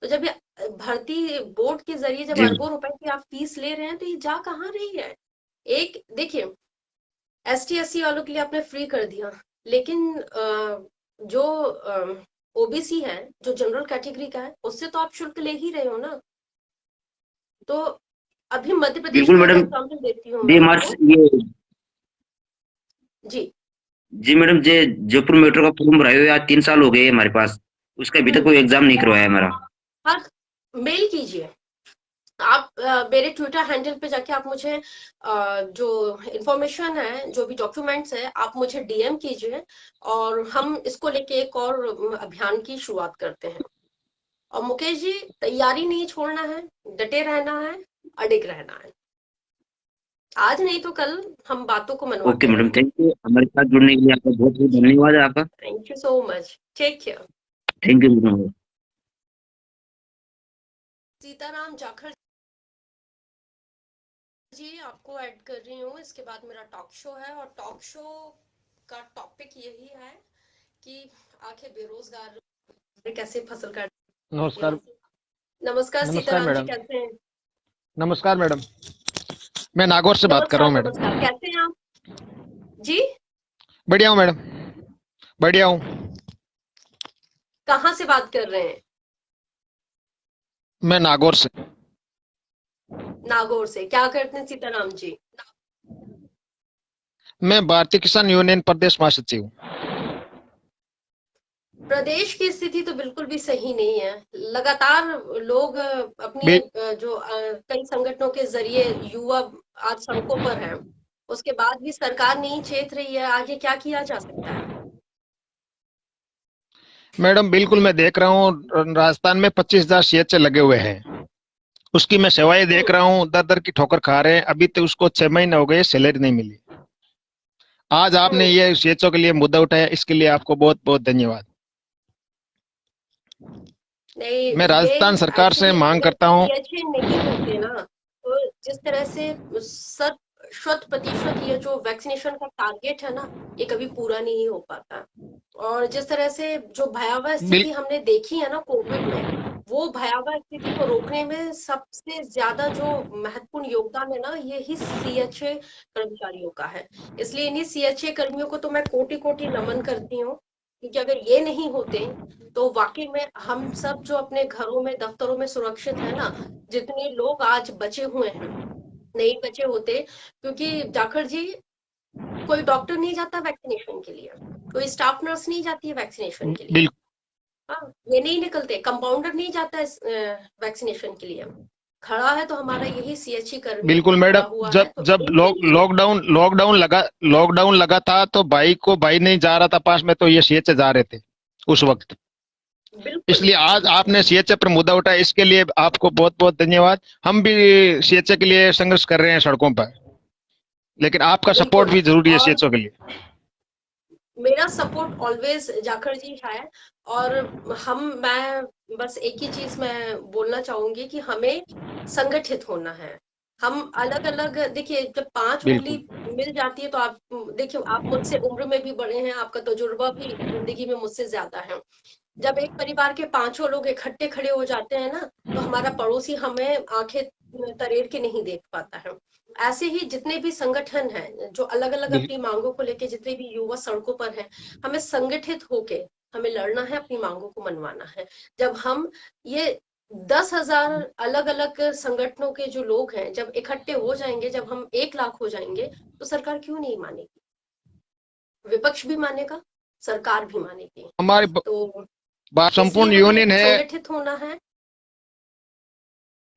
तो जब ये भर्ती बोर्ड के जरिए जब जी अरबों रुपए की आप फीस ले रहे हैं, तो ये जा कहाँ रही है। एक देखिए, ST SC वालों के लिए आपने फ्री कर दिया, लेकिन जो OBC है, जो जनरल कैटेगरी का है, उससे तो आप शुल्क ले ही रहे हो ना। तो अभी मध्य प्रदेश बिल्कुल का एक मैडम। एग्जाम्पल देती हूँ जी मैं मार्च आपको। ये जी। जी मैडम, जे जयपुर मेट्रो का फॉर्म भराए हुए आज 3 साल हो गए हमारे पास, उसका अभी तक कोई एग्जाम नहीं करवाया हमारा। हाँ, मेल कीजिए आप, मेरे ट्विटर हैंडल पे जाके आप मुझे जो इंफॉर्मेशन है, जो भी डॉक्यूमेंट्स है, आप मुझे DM कीजिए, और हम इसको लेके एक और अभियान की शुरुआत करते हैं। और मुकेश जी, तैयारी नहीं छोड़ना है, डटे रहना है, अडिग रहना है, आज नहीं तो कल हम बातों को ओके मनवाते मैडम, रहेंगे। थैंक यू हमारे साथ जुड़ने के लिए, आपका बहुत बहुत धन्यवाद आपका। Thank you so much, take care. Thank you madam. Sitaram Jakhar ji, आपको ऐड कर रही हूँ। इसके बाद मेरा टॉक शो है, और टॉक शो का टॉपिक यही है कि आखिर बेरोजगार कैसे फसल काट। नमस्कार। नमस्कार नमस्कार सीताराम जी, मैडम। कैसे हैं। नमस्कार मैडम, मैं नागौर से बात कर रहा नमस्कार हूँ मैडम। नमस्कार, कैसे हैं आप जी। बढ़िया हूँ मैडम, बढ़िया हूँ। कहाँ से बात कर रहे हैं। मैं नागौर से। नागौर से। क्या करते हैं सीताराम जी। मैं भारतीय किसान यूनियन प्रदेश महासचिव हूँ। प्रदेश की स्थिति तो बिल्कुल भी सही नहीं है। लगातार लोग अपनी बि- जो कई संगठनों के जरिए युवा आज सड़कों पर है, उसके बाद भी सरकार नहीं चेत रही है। आगे क्या किया जा सकता है। मैडम बिल्कुल, मैं देख रहा हूँ राजस्थान में 25,000 CH लगे हुए हैं, उसकी मैं सेवाएं देख रहा हूँ, दर दर की ठोकर खा रहे हैं। अभी तो उसको 6 महीने हो गए, सैलरी नहीं मिली। आज आपने ये CHO के लिए मुद्दा उठाया, इसके लिए आपको बहुत बहुत धन्यवाद। नहीं, मैं ये राजस्थान सरकार से एक्चुअली मांग अगर करता हूँ। CHA नहीं होते ना, तो जिस तरह से 100% ये जो वैक्सीनेशन का टारगेट है ना, ये कभी पूरा नहीं हो पाता। और जिस तरह से जो भयावह बिल, स्थिति हमने देखी है ना कोविड में, वो भयावह स्थिति को रोकने में सबसे ज्यादा जो महत्वपूर्ण योगदान है ना, ये ही CHA कर्मचारियों का है। इसलिए इन्हीं CHA कर्मियों को तो मैं कोटि कोटि नमन करती हूँ, क्योंकि अगर ये नहीं होते तो वाकई में हम सब जो अपने घरों में, दफ्तरों में सुरक्षित है ना, जितने लोग आज बचे हुए हैं, नहीं बचे होते। क्योंकि जाखड़ जी, कोई डॉक्टर नहीं जाता वैक्सीनेशन के लिए, कोई स्टाफ नर्स नहीं जाती है वैक्सीनेशन के लिए। बिल, हाँ, ये नहीं निकलते, कंपाउंडर नहीं जाता है वैक्सीनेशन के लिए। खड़ा है तो हमारा यही CHE कर्मी बिल्कुल खड़ा मैडम। हुआ है, जब तो जब इनके लिए लॉकडाउन लगा था, तो भाई को भाई नहीं जा रहा था पास में, तो ये CHA जा रहे थे उस वक्त। बिल्कुल। इसलिए आज आपने CHA पर मुद्दा उठाया, इसके लिए आपको बहुत बहुत धन्यवाद। हम भी CHA के लिए संघर्ष कर रहे हैं सड़कों पर, लेकिन आपका सपोर्ट बिल्कुल, भी जरूरी है और CHO के लिए। मेरा सपोर्ट ऑलवेज जाखड़ जी है। और मैं बस एक ही चीज मैं बोलना चाहूंगी कि हमें संगठित होना है। हम अलग अलग, देखिए, जब 5 उंगली बिल्कुल मिल जाती है तो आप देखिए, आप मुझसे उम्र में भी बड़े हैं, आपका तजुर्बा भी जिंदगी में मुझसे ज्यादा है। जब एक परिवार के 5 लोग इकट्ठे खड़े हो जाते हैं ना, तो हमारा पड़ोसी हमें आंखें तरेर के नहीं देख पाता है। ऐसे ही जितने भी संगठन हैं जो अलग अलग बिल, अपनी मांगों को लेके, जितने भी युवा सड़कों पर हैं, हमें संगठित होके हमें लड़ना है, अपनी मांगों को मनवाना है। जब हम ये 10,000 अलग अलग संगठनों के जो लोग हैं जब इकट्ठे हो जाएंगे, जब हम 1 लाख हो जाएंगे, तो सरकार क्यों नहीं मानेगी। विपक्ष भी मानेगा, सरकार भी मानेगी। हमारी तो बात इसलिए संपूर्ण हमें यूनियन है। संगठित होना है।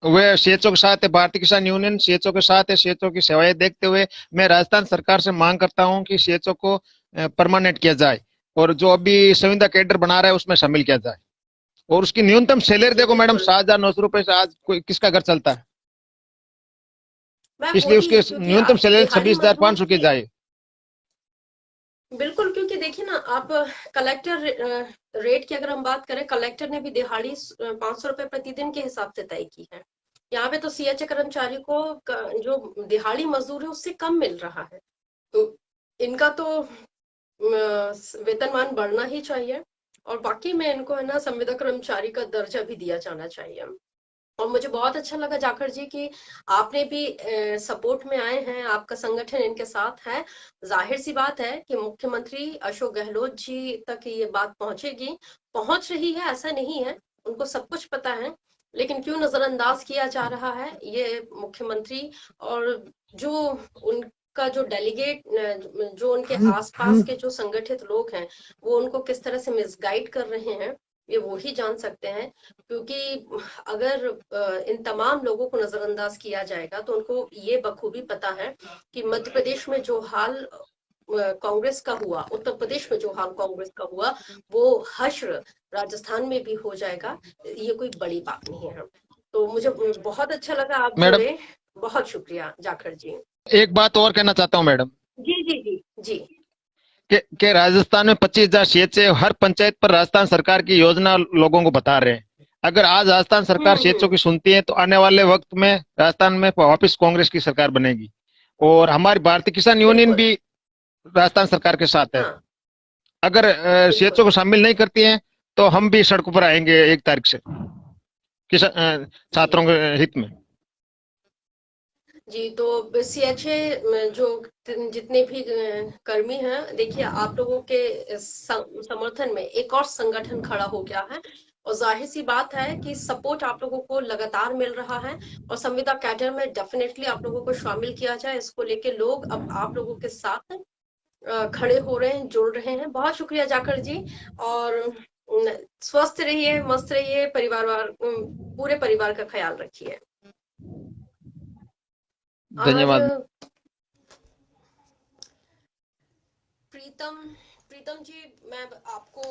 वे सीएचओ के साथ है, भारतीय किसान यूनियन सीएचओ के साथ है। सीएचओ की सेवाएं देखते हुए मैं राजस्थान सरकार से मांग करता हूं कि सीएचओ को परमानेंट किया जाए और जो अभी संविदा कैडर बना रहा है उसमें शामिल किया जाए। और उसकी न्यूनतम सैलरी जी देखो मैडम, बिल्कुल। 7,900 रुपए से आज कोई किसका घर चलता है? मैं इसलिए वही, उसके क्योंकि न्यूनतम आप सैलरी दिहाड़ी मजदूर 26,500 की की, जाए। बिल्कुल, क्योंकि देखिए ना आप, कलेक्टर रेट की अगर हम बात करें, कलेक्टर ने भी दिहाड़ी 500 रुपए प्रतिदिन के हिसाब से तय की है। यहाँ पे तो सीएचए कर्मचारी को जो दिहाड़ी मजदूर है उससे कम मिल रहा है, तो इनका तो वेतनमान बढ़ना ही चाहिए। और बाकी में इनको है ना संविदा कर्मचारी का दर्जा भी दिया जाना चाहिए। और मुझे बहुत अच्छा लगा जाखड़ जी कि आपने भी सपोर्ट में आए हैं, आपका संगठन इनके साथ है। जाहिर सी बात है कि मुख्यमंत्री अशोक गहलोत जी तक ये बात पहुंचेगी, पहुंच रही है, ऐसा नहीं है, उनको सब कुछ पता है, लेकिन क्यों नजरअंदाज किया जा रहा है ये मुख्यमंत्री और जो उनका जो डेलीगेट, जो उनके आसपास के जो संगठित लोग हैं, वो उनको किस तरह से मिसगाइड कर रहे हैं, ये वो ही जान सकते हैं। क्योंकि अगर इन तमाम लोगों को नजरअंदाज किया जाएगा तो उनको ये बखूबी पता है कि मध्य प्रदेश में जो हाल कांग्रेस का हुआ, उत्तर प्रदेश में जो हाल कांग्रेस का हुआ, वो हश्र राजस्थान में भी हो जाएगा। ये कोई बड़ी बात नहीं है। तो मुझे बहुत अच्छा लगा आप मैडम जुड़े, बहुत शुक्रिया जाखड़ जी। एक बात और कहना चाहता हूँ मैडम, जी जी जी जी। कि राजस्थान में 25,000 सीएचए हर पंचायत पर राजस्थान सरकार की योजना लोगों को बता रहे हैं। अगर आज राजस्थान सरकार सीएचओ की सुनती है तो आने वाले वक्त में राजस्थान में वापिस कांग्रेस की सरकार बनेगी। और हमारी भारतीय किसान यूनियन बिल्कुल। भी राजस्थान सरकार के साथ है। हाँ अगर सीएचओ बिल्कुल। को शामिल नहीं करती हैं तो हम भी सड़कों पर आएंगे 1 तारीख से जी छात्रों के हित में। जी, तो सीएचए जो जितने भी कर्मी हैं, देखिए आप लोगों के समर्थन में एक और संगठन खड़ा हो गया है, और जाहिर सी बात है कि सपोर्ट आप लोगों को लगातार मिल रहा है, और संविदा कैडर में डेफिनेटली आप लोगों को शामिल किया जाए, इसको लेके लोग अब आप लोगों के साथ खड़े हो रहे हैं, जुड़ रहे हैं। बहुत शुक्रिया जाखड़ जी, और स्वस्थ रहिए, मस्त रहिए, पूरे परिवार का ख्याल रखिए। और धन्यवाद। प्रीतम प्रीतम जी, मैं आपको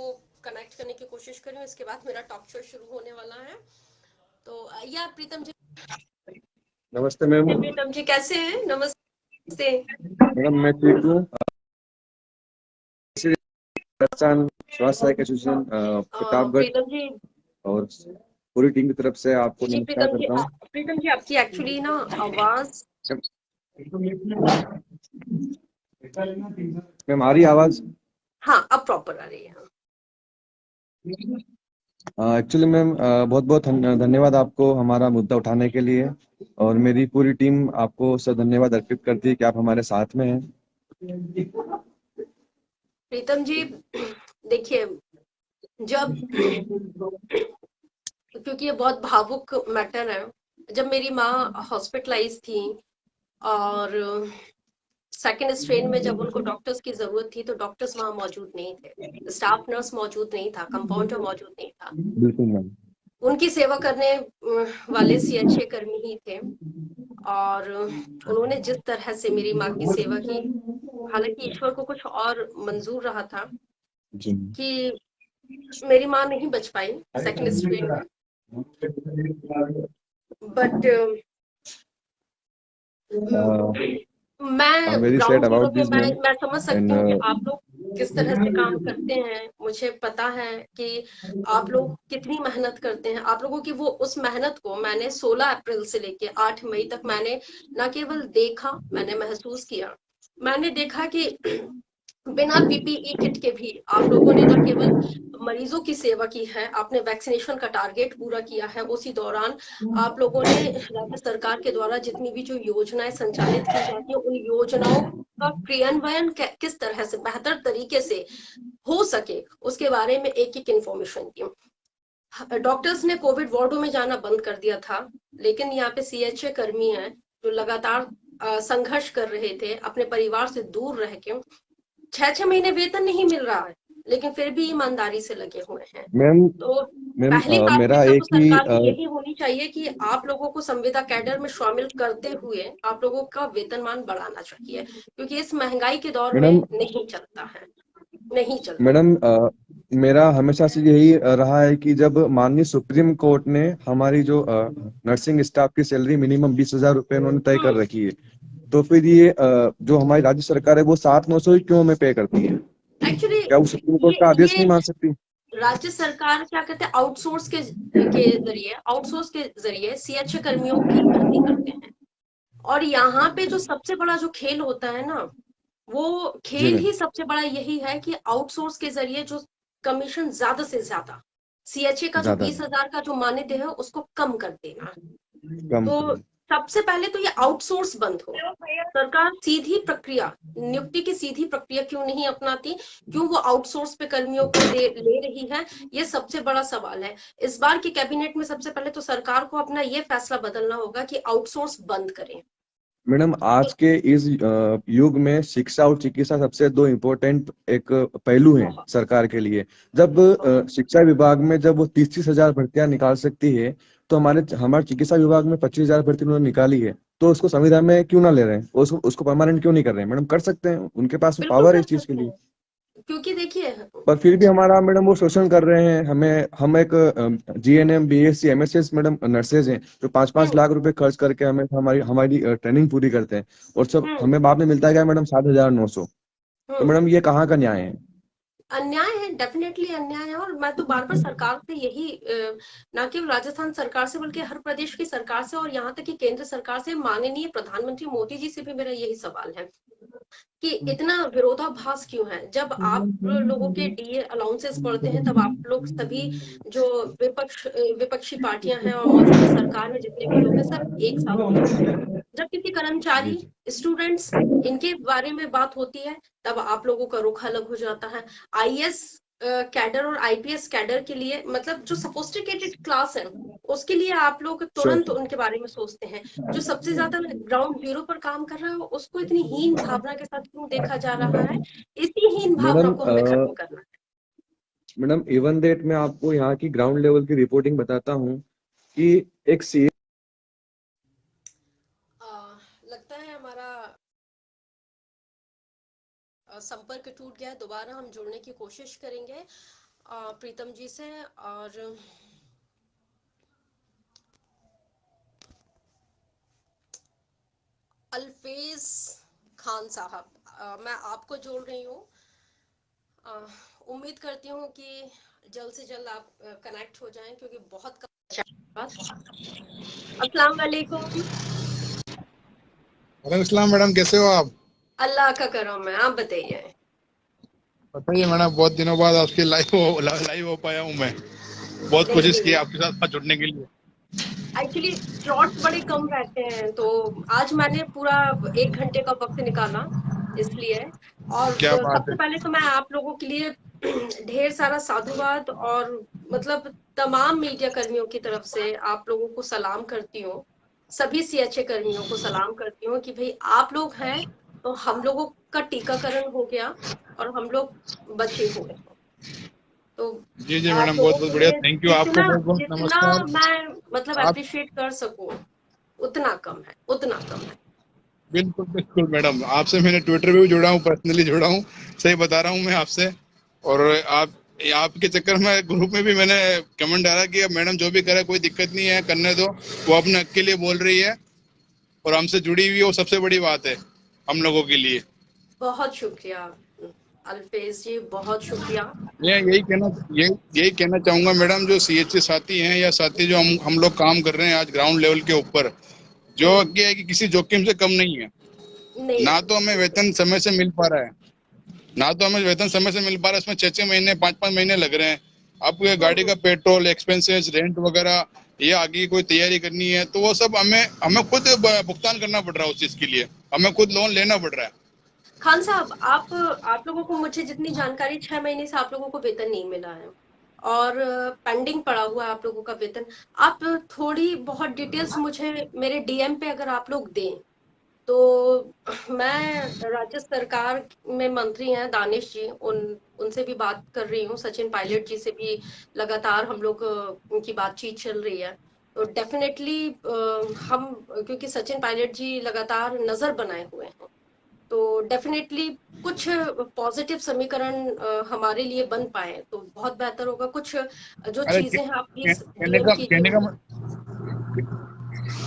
कनेक्ट करने की कोशिश कर रही हूँ, इसके बाद मेरा टॉक शो शुरू होने वाला है। तो या प्रीतम जी, नमस्ते मैम। प्रीतम जी कैसे हैं? नमस्ते मैडम मैं ठीक हूँ। राजस्थान स्वास्थ्य सहायक एसोसिएशन प्रतापगढ़ प्रीतम जी। और पूरी टीम की तरफ से आपको जी नमस्कार करता हूँ। प्रीतम जी आपकी एक्चुअली ना आवाज, मैम आ रही आवाज? हाँ अब प्रॉपर आ रही है। एक्चुअली मैम बहुत बहुत धन्यवाद आपको हमारा मुद्दा उठाने के लिए, और मेरी पूरी टीम आपको सब धन्यवाद अर्पित करती है कि आप हमारे साथ में हैं। प्रीतम जी देखिए, जब क्योंकि ये बहुत भावुक मैटर है, जब मेरी माँ हॉस्पिटलाइज थी और सेकेंड स्ट्रेन में जब उनको डॉक्टर्स की जरूरत थी, तो डॉक्टर्स वहां मौजूद नहीं थे, स्टाफ नर्स मौजूद नहीं था, कंपाउंडर मौजूद नहीं था। बिल्कुल मैम। उनकी सेवा करने वाले सीएचए कर्मी ही थे, और उन्होंने जिस तरह से मेरी माँ की सेवा की, हालांकि ईश्वर को कुछ और मंजूर रहा था जी कि मेरी माँ नहीं बच पाई सेकेंड स्ट्रेन में, बट मैं very sad ground zero about पे दिस मैम मैं समझ सकती एंड हूँ कि आप लोग किस तरह से काम करते हैं। मुझे पता है कि आप लोग कितनी मेहनत करते हैं। आप लोगों की वो उस मेहनत को मैंने 16 अप्रैल से लेके 8 मई तक मैंने न केवल देखा, मैंने महसूस किया। मैंने देखा कि बिना पीपीई किट के भी आप लोगों ने न केवल मरीजों की सेवा की है, आपने वैक्सीनेशन का टारगेट पूरा किया है। उसी दौरान आप लोगों ने राज्य सरकार के द्वारा जितनी भी जो योजनाएं संचालित की जाती है, उन योजनाओं का क्रियान्वयन किस तरह से बेहतर तरीके से हो सके, उसके बारे में एक एक इंफॉर्मेशन दी। डॉक्टर्स ने कोविड वार्डों में जाना बंद कर दिया था, लेकिन यहाँ पे सीएचए कर्मी हैं जो लगातार संघर्ष कर रहे थे, अपने परिवार से दूर रह के 6-6 महीने वेतन नहीं मिल रहा है, लेकिन फिर भी ईमानदारी से लगे हुए हैं। मैम तो मैम पहली मेरा प्राथमिकता तो एक ही सरकार की यही होनी चाहिए कि आप लोगों को संविदा कैडर में शामिल करते हुए आप लोगों का वेतनमान बढ़ाना चाहिए, क्योंकि इस महंगाई के दौर में मैडम नहीं चलता है, नहीं चलता। मैडम मेरा हमेशा से यही रहा है कि जब माननीय सुप्रीम कोर्ट ने हमारी जो नर्सिंग स्टाफ की सैलरी मिनिमम 20,000 रुपए उन्होंने तय कर रखी है, तो फिर ये जो हमारी राज्य सरकार है वो 700-900 ही क्यों हमें पे करती है? एक्चुअली क्या वो सुप्रीम कोर्ट का आदेश ये नहीं मान सकती? राज्य सरकार क्या कहते हैं, आउटसोर्स के जरिए सीएचए कर्मियों की भर्ती करते हैं। और यहाँ पे जो सबसे बड़ा जो खेल होता है ना, वो जी खेल मैम। ही सबसे बड़ा यही है कि आउटसोर्स के जरिए जो कमीशन ज्यादा से ज्यादा, सीएचए का जो ज्यादा 20,000 का जो मानदेय है उसको कम कर देना। कम तो करें। सबसे पहले तो ये आउटसोर्स बंद हो। सरकार सीधी प्रक्रिया, नियुक्ति की सीधी प्रक्रिया क्यों नहीं अपनाती, क्यों वो आउटसोर्स पे कर्मियों को ले रही है, ये सबसे बड़ा सवाल है। इस बार की कैबिनेट में सबसे पहले तो सरकार को अपना ये फैसला बदलना होगा कि आउटसोर्स बंद करें। मैडम आज के इस युग में शिक्षा और चिकित्सा सबसे दो इम्पोर्टेंट एक पहलू हैं बहुत सरकार के लिए। जब शिक्षा विभाग में जब वो 30-30 हजार भर्तियां निकाल सकती है, तो हमारे चिकित्सा विभाग में 25,000 भर्ती उन्होंने निकाली है, तो उसको संविदा में क्यों ना ले रहे हैं? उसको परमानेंट क्यों नहीं कर रहे हैं? मैडम कर सकते हैं, उनके पास में बिल्कुल पावर है कर इस चीज के सकते लिए। हैं, क्योंकि देखिए पर फिर भी हमारा मैडम वो शोषण कर रहे हैं हमें। हम एक GNM BSc MSS madam nurses हैं जो 5-5 लाख रुपए खर्च करके हमें हमारी हमारी ट्रेनिंग पूरी करते हैं, और सब हम्म हमें बाद में मिलता है क्या मैडम? 7,900। तो हम्म मैडम ये कहाँ का न्याय है? अन्याय है, डेफिनेटली अन्याय है। और मैं तो बार बार सरकार से यही ना केवल राजस्थान सरकार से बल्कि हर प्रदेश की सरकार से और यहाँ तक कि केंद्र सरकार से, माननीय प्रधानमंत्री मोदी जी से भी मेरा यही सवाल है कि इतना विरोधाभास क्यों है। जब आप लोगों के डीए अलाउंसेस बढ़ते हैं तब आप लोग सभी जो विपक्षी पार्टियां हैं और मौजूदा सरकार में जितने भी लोग हैं सब एक साथ हो जाते हैं। जब किसी जी कर्मचारी, जी स्टूडेंट्स, इनके बारे में बात होती है तब आप लोगों का रुख अलग हो जाता है। आईएएस कैडर और आईपीएस कैडर के लिए, मतलब जो सोफिस्टिकेटेड क्लास है उसके लिए आप लोग श्योर तुरंत सर। उनके बारे में सोचते हैं। जो सबसे ज्यादा ग्राउंड जीरो पर काम कर रहा है उसको इतनी हीन भावना के साथ क्यों देखा जा रहा है? इसी हीन भावना मैडम को हमें खत्म करना है। मैडम इवन डेट में आपको यहाँ की ग्राउंड लेवल की रिपोर्टिंग बताता हूँ कि एक सी लगता है हमारा संपर्क टूट गया है। दोबारा हम जुड़ने की कोशिश करेंगे प्रीतम जी से। और अल्फेज खान साहब, मैं आपको जोड़ रही हूँ। उम्मीद करती हूँ कि जल्द से जल्द आप कनेक्ट हो जाएं, क्योंकि बहुत कम। अस्सलाम वालेकुम। वालेकुम सलाम मैडम, कैसे हो आप? अल्लाह का करम है, आप बताइए। बताइए मैडम, बहुत दिनों बाद आपके लाइव हो पाया हूँ मैं। बहुत नहीं कोशिश की नहीं, आपके साथ जुड़ने के लिए। एक्चुअली स्लॉट्स बड़े कम रहते हैं, तो आज मैंने पूरा 1 घंटे का वक्त निकाला इसलिए। और क्या बात सबसे है। पहले तो मैं आप लोगों के लिए ढेर सारा साधुवाद और मतलब तमाम मीडिया कर्मियों की तरफ से आप लोगों को सलाम करती हूँ। सभी सीएचए कर्मियों को सलाम करती हूँ कि भाई आप लोग हैं तो हम लोगों का टीकाकरण हो गया और हम लोग बचे हुए हैं। तो जी जी आप मैडम, बहुत लोगों बहुत के बढ़िया, लिए थैंक यू आपको, जितना बहुत बहुत जितना नमस्कार। मैं मतलब आप अप्रिशिएट कर सकूं उतना कम है, उतना कम है। बिल्कुल बिल्कुल मैडम, आपसे मैंने ट्विटर पे भी जुड़ा हूँ, पर्सनली जुड़ा हूँ, सही बता रहा हूँ मैं आपसे। और आपके चक्कर में ग्रुप में भी मैंने कमेंट डाला कि अब मैडम जो भी करे कोई दिक्कत नहीं है, करने दो, वो अपने हक के लिए बोल रही है और हमसे जुड़ी हुई है, वो सबसे बड़ी बात है हम लोगों के लिए। बहुत शुक्रिया अल्फेज जी, बहुत शुक्रिया। मैं यही कहना चाहूंगा मैडम, जो सीएचसी साथी हैं या साथी जो हम लोग काम कर रहे हैं आज ग्राउंड लेवल के ऊपर, जो क्या है कि किसी जोखिम से कम नहीं है। नहीं ना है, तो हमें वेतन समय से मिल पा रहा है, ना तो हमें वेतन समय से मिल पा रहा है, इसमें 6-6 महीने 5-5 महीने लग रहे हैं। आपको ये गाड़ी का हम्म। पेट्रोल एक्सपेंसेस, रेंट वगैरह, ये आगे की कोई तैयारी करनी है तो वो सब हमें हमें खुद भुगतान करना पड़ रहा है। उस चीज के लिए हमें खुद लोन लेना पड़ रहा है। खान साहब, आप लोगों को, मुझे जितनी जानकारी, 6 महीने से आप लोगों को वेतन नहीं मिला है और पेंडिंग पड़ा हुआ है आप लोगों का वेतन। आप थोड़ी बहुत डिटेल्स मुझे मेरे डीएम पे अगर आप लोग दें तो मैं राज्य सरकार में मंत्री हैं दानिश जी, उनसे भी बात कर रही हूँ, सचिन पायलट जी से भी लगातार हम लोग उनकी बातचीत चल रही है। तो डेफिनेटली हम, क्योंकि सचिन पायलट जी लगातार नजर बनाए हुए हैं, तो डेफिनेटली कुछ पॉजिटिव समीकरण हमारे लिए बन पाए तो बहुत बेहतर होगा। कुछ जो अरे चीजें हैं आप प्लीज कहने डीएम का कीजिए मुझे।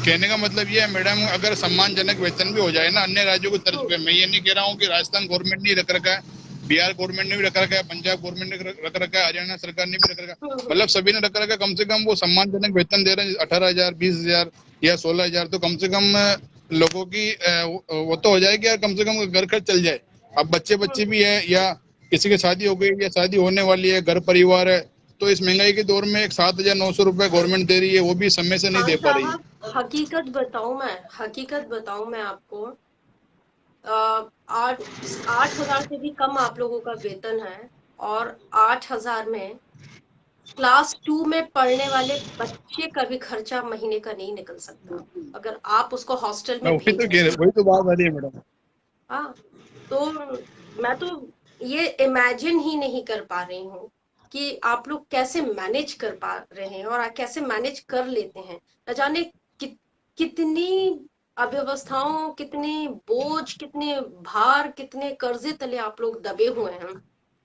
कहने का मतलब ये है मैडम, अगर सम्मानजनक वेतन भी हो जाए ना अन्य राज्यों की तर्ज पे, मैं ये नहीं कह रहा हूँ कि राजस्थान गवर्नमेंट ने रख रखा है, बिहार गवर्नमेंट ने भी रख रखा है, पंजाब गवर्नमेंट ने रख रखा है, हरियाणा सरकार ने भी रख रखा है, मतलब सभी ने रख रखा है, कम से कम वो सम्मानजनक वेतन दे रहे हैं 18,000, 20,000 या 16,000, तो कम से कम लोगों की वो तो हो जाएगी यार, कम से कम घर खर्च चल जाए। अब बच्चे बच्चे भी है या किसी की शादी हो गई या शादी होने वाली है, घर परिवार है, तो इस महंगाई के दौर में एक 7,900 रुपए गवर्नमेंट दे रही है, वो भी समय से नहीं खान दे पा रही है। साहब, हकीकत बताऊं मैं आपको, 8,000 से भी कम आप लोगों का वेतन है, और 8,000 में क्लास 2 में पढ़ने वाले बच्चे का भी खर्चा महीने का नहीं निकल सकता अगर आप उसको हॉस्टल मैं में वही तो भेजें। कह रहा, वही तो बात आ रही है मैडम। हाँ, तो मैं तो ये इमेजिन ही नहीं कर पा रही हूँ कि आप लोग कैसे मैनेज कर पा रहे हैं और कैसे मैनेज कर लेते हैं। न जाने कितनी अव्यवस्थाओं, कितने बोझ, कितने भार, कितने कर्जे तले आप लोग दबे हुए हैं।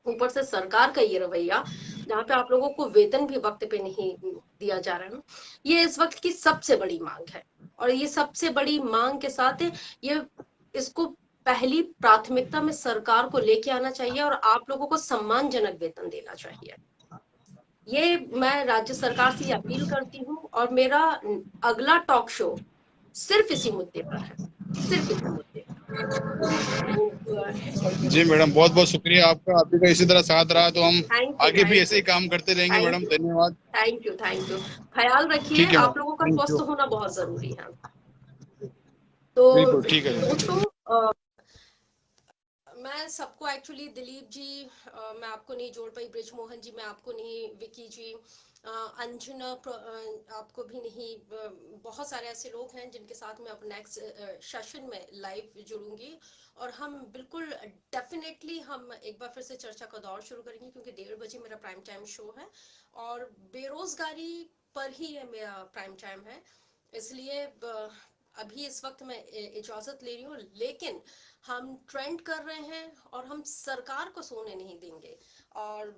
ऊपर से सरकार का ये रवैया, जहाँ पे आप लोगों को वेतन भी वक्त पे नहीं दिया जा रहा है। ये इस वक्त की सबसे बड़ी मांग है, और ये सबसे बड़ी मांग के साथ ये, इसको पहली प्राथमिकता में सरकार को लेके आना चाहिए और आप लोगों को सम्मानजनक वेतन देना चाहिए। ये मैं राज्य सरकार से अपील करती हूँ, और मेरा अगला टॉक शो सिर्फ इसी मुद्दे पर है, सिर्फ इसी मुद्दे पर। जी मैडम, बहुत बहुत शुक्रिया आपका, आप ही का इसी तरह साथ रहा तो हम थैंक यू, आगे भी थैंक ऐसे यू, ही काम करते रहेंगे थैंक मैडम। यू, धन्यवाद। Thank you, thank you. ख्याल रखिए, ठीक है आप मैडम, लोगों का थैंक स्वस्थ यू। होना बहुत जरूरी है। तो बिल्कुल ठीक है जी। दोस्तों, मैं सबको एक्चुअली, दिलीप जी, मैं आपको नहीं जोड़ पाई, ब्रिजमोहन जी मैं आपको नहीं, विकी जी, अंजना आपको भी नहीं, बहुत सारे ऐसे लोग हैं जिनके साथ मैं अब नेक्स्ट सेशन में लाइव जुड़ूंगी, और हम बिल्कुल डेफिनेटली हम एक बार फिर से चर्चा का दौर शुरू करेंगे, क्योंकि 1:30 मेरा प्राइम टाइम शो है और बेरोजगारी पर ही है मेरा प्राइम टाइम है। इसलिए अभी इस वक्त मैं इजाजत ले रही हूँ, लेकिन हम ट्रेंड कर रहे हैं और हम सरकार को सोने नहीं देंगे। और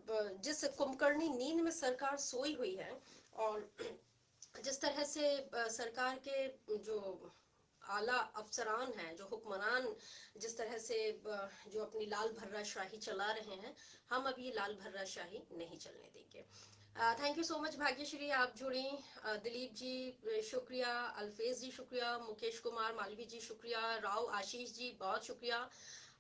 जिस कुंभकर्णी नींद में सरकार सोई हुई है, और जिस तरह से सरकार के जो आला अफसरान हैं, जो हुक्मरान जिस तरह से जो अपनी लाल भर्रा शाही चला रहे हैं, हम अब ये लाल भर्रा शाही नहीं चलने देंगे। Thank you so much Bhagyashree, आप जुड़ी। दिलीप जी शुक्रिया, अल्फेज जी शुक्रिया, मुकेश कुमार मालवी जी शुक्रिया, राव आशीष जी बहुत शुक्रिया।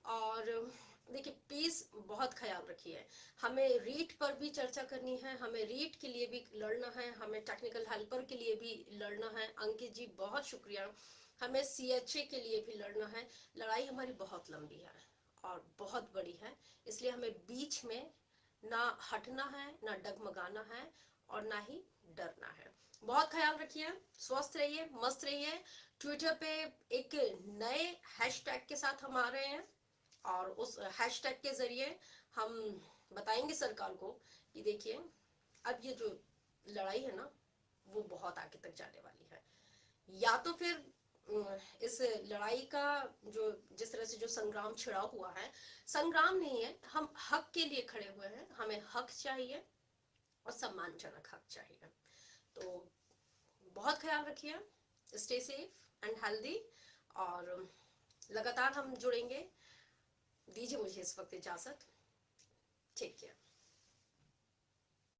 और देखिए, प्लीज बहुत ख्याल रखिए, हमें रीट पर भी चर्चा करनी है, हमें रीट के लिए भी लड़ना है, हमें टेक्निकल हेल्पर के लिए भी लड़ना है। अंकित जी बहुत शुक्रिया। हमें CHA के लिए भी लड़ना है। लड़ाई हमारी बहुत लंबी है और बहुत बड़ी है, इसलिए हमें बीच में ना हटना है, ना डगमगाना है, और ना ही डरना है। बहुत ख्याल रखिए, स्वस्थ रहिए, मस्त रहिए। ट्विटर पे एक नए हैशटैग के साथ हम आ रहे हैं, और उस हैशटैग के जरिए हम बताएंगे सरकार को कि देखिए, अब ये जो लड़ाई है ना, वो बहुत आगे तक जाने वाली है। या तो फिर इस लड़ाई का जो, जिस तरह से जो संग्राम छिड़ा हुआ है, संग्राम नहीं है, हम हक के लिए खड़े हुए हैं, हमें हक चाहिए और सम्मानजनक हक चाहिए। तो बहुत ख्याल रखिए, स्टे सेफ एंड हेल्दी, और लगातार हम जुड़ेंगे। दीजिए मुझे इस वक्त इजाजत। Take care.